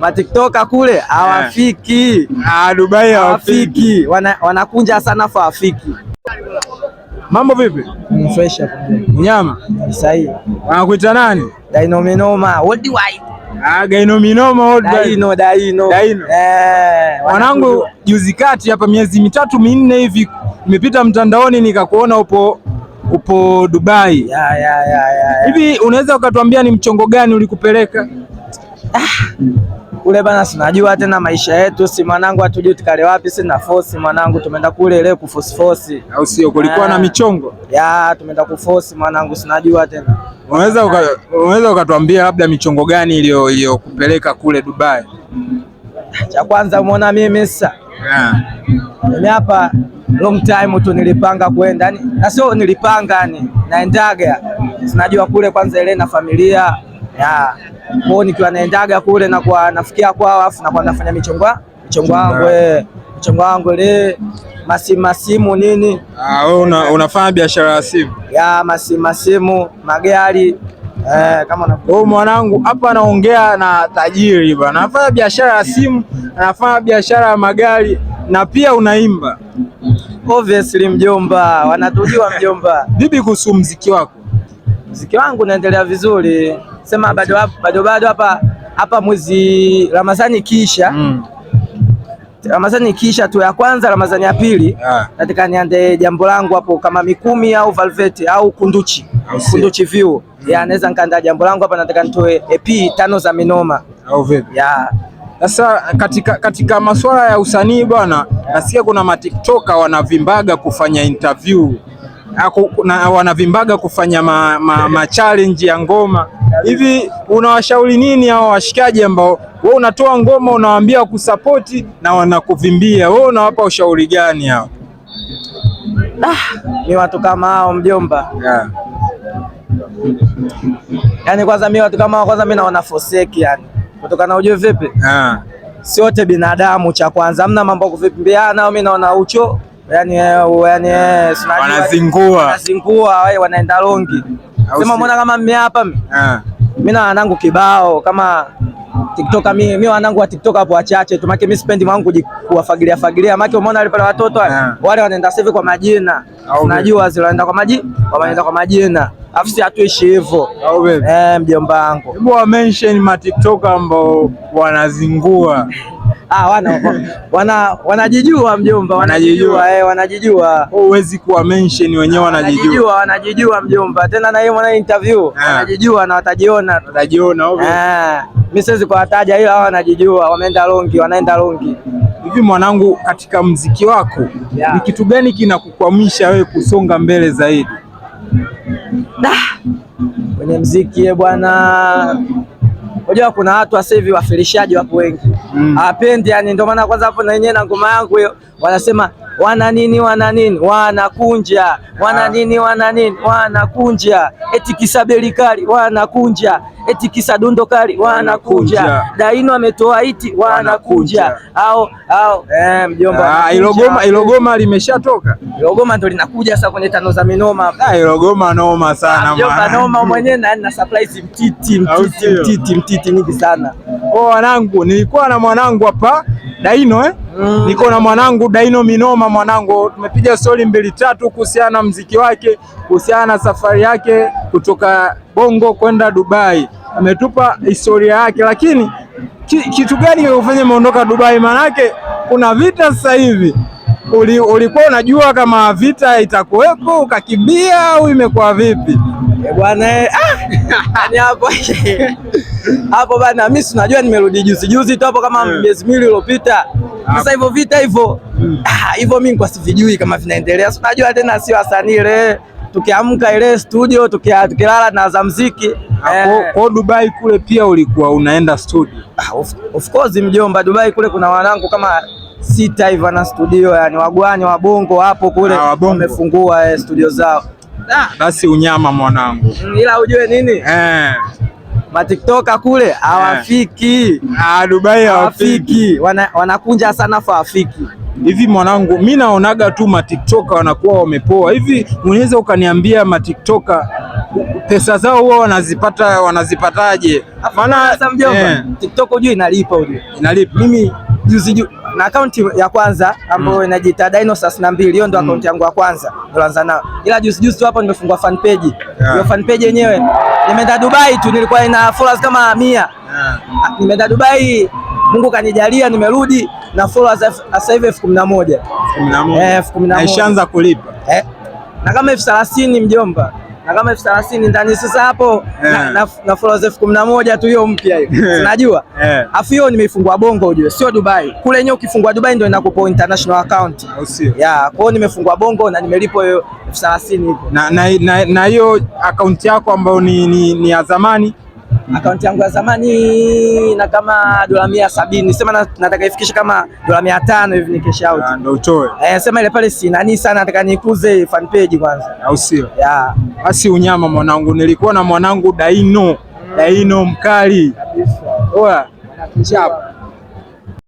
matiktoka kule hawafiki. Dubai hawafiki. Wanakunja sana fa hawafiki. Mambo vipi? Fresh hapo. Mnyama? Sahihi. Wanakuita nani? Dino Minoma worldwide. Dino Minoma worldwide. Dino. Mwanangu, juzi kati hapa miezi 3-4 hivi nimepita mtandaoni nikakuona upo Dubai. Hivi unaweza ukatuambia ni mchongo gani ulikupeleka? Kule bana, sinajua tena maisha yetu, si mwanangu, hatujui tukale wapi, sina force mwanangu, tumeenda kule ile kuforce. Au sio? Kulikuwa na michongo? Tumeenda kuforce mwanangu, sinajua tena. Unaweza ukatuambia labda michongo gani iliyokupeleka kule Dubai? Cha kwanza umeona mimi sasa. Mimi hapa long time tu nilipanga kwenda, na sio nilipanga, naendaga. Sinajua kule kwanza ile na familia. Kwa nikiwa naendaga kule na kwa nafikia kwao, afu na kwa nafanya michongo wangu ile masimu nini. Wewe unafanya biashara ya simu? Masimu, magari. Kama wewe mwanangu hapa anaongea na tajiri bwana. Anafanya biashara ya simu, anafanya biashara ya magari na pia unaimba. Obviously mjomba, wanatujua mjomba. Vipi kuhusu muziki wako? Muziki wangu unaendelea vizuri. Sema bado hapa mwezi Ramadhani kisha. Ramadhani kisha tu ya kwanza, Ramadhani ya pili nataka niande jambo langu hapo kama Mikumi au Velvet au Kunduchi view. Naweza nikaanda jambo langu hapa, nataka nitoe EP 5 za Minoma. Au vipi? Sasa katika masuala ya usanii bwana, nasikia kuna matiktoka wanavimbaga kufanya interview. Wanavimbaga kufanya ma challenge ya ngoma. Hivi unawashauri nini hao washikaji ambao wewe unatoa ngoma unawaambia kusapoti na wanakuvimbia? Wewe unawapa ushauri gani hao? Ni watu kama hao mjomba. Yaani kwanza mimi watu kama hao kwanza mimi naona forsake yani. Kutokana ujue vipi? Si wote binadamu, cha kwanza hamna mambo kuvimbiana, mimi naona ucho. Yani wanazingua wanaenda longi. Sema mbona kama mimi hapa mimi na wanangu kibao kama TikTok, mimi wanangu wa TikTok hapo wachache tu, maana mimi sipendi mwanangu kuwafagilia, maana umeona wale pale watoto wale wanaenda sasa kwa majina. Unajua zile wanaenda kwa majina. Afu si hatuishi hivyo. Mjomba wangu. Hebu wa mention ma TikTok ambao wanazingua. Wanajijua mjomba, wanajijua. Huwezi kuwa mention wenyewe wanajijua mjomba. Tena na yeye mwana interview wanajijua na watajiona. Mimi siwezi kuwataja, ila wanajijua, wanaenda longi. Hivi mwanangu, katika muziki wako ni kitu gani kinakukwamisha wewe kusonga mbele zaidi? Kwenye muziki bwana, unajua kuna watu sasa hivi wafilishaji wapo wengi. Hapendi yani, ndio maana kwanza hapo na yenyewe na ngoma yangu hiyo wanasema wana nini wanakunja, wanakunja, eti kisa beli kali wanakunja, eti kisa dundo kali wanakunja, Daino ametoa iti wanakunja. Au mjomba, hilo goma limeshatoka. Hilo goma ndo linakuja sasa kwenye 5 za Minoma. Hilo goma noma sana mjomba, noma mwenyewe na surprise mtiti nyingi sana. Wanangu, nilikuwa na mwanangu hapa Daino niko na mwanangu Daino Minoma. Mwanangu tumepiga story 2-3 kuhusiana na muziki wake, kuhusiana na safari yake kutoka Bongo kwenda Dubai. Ametupa historia yake, lakini kitu gani kilifanya umeondoka Dubai? Manake kuna vita sasa hivi. Ulikuwa unajua kama vita itakuwepo ukakimbia au imekuwa vipi? Bwana yani hapo bana, mimi unajua nimerudi juzi tu hapo kama miezi 2 iliyopita. Sasa hivyo vita hivyo mimi kwa sivijui kama vinaendelea. Unajua tena si wasanii ile tukiamka ile studio tukilala na za muziki. Kwa Dubai kule pia ulikuwa unaenda studio? Of course mjomba, Dubai kule kuna wanangu kama 6 hivi na studio, yani wagwani wa Bongo hapo kule wamefungua studio zao. Basi unyama mwanangu. Ila ujue nini? Matiktoka kule hawafiki. Dubai hawafiki. Wanakunja sana fa hawafiki. Hivi mwanangu, mimi naonaga tu matiktoka wanakuwa wamepoa. Hivi unaweza ukaniambia matiktoka pesa zao huwa wanazipataje? Maana sasa mjomba, TikTok hujui inalipa, inalipa. Mimi juzi na akaunti ya kwanza ambayo inajiita Dino 32, hiyo ndo akaunti yangu ya kwanza nilianza nayo, ila juzi tu hapo nimefungua fan page. Hiyo fan page yenyewe nimeenda Dubai tu, nilikuwa ina followers kama 100. Nimeenda Dubai, Mungu kanijalia, nimerudi na followers sasa hivi 11,000. 11,000 na ishaanza kulipa na kama 30,000 mjomba, na kama 30,000 ndani sasa hapo na followers 11,000 tu, hiyo mpya hiyo unajua. Afu hiyo nimeifungua Bongo, ujue sio Dubai. Kule yenyewe ukifungua Dubai ndio inakupa international account, au sio? Kwa hiyo nimefungua Bongo na nimelipo hiyo 30,000 hivyo. Na hiyo account yako ambayo ni ya zamani? Akaunti yangu ya zamani na kama $170, sema nataka ifikishe kama $500 hivi ni cash out. Ndio utoe. Sema ile pale si nani sana, nataka nikuze fan page kwanza, au sio? Basi unyama mwanangu, nilikuwa na mwanangu Daino mkali. Oya, chapa.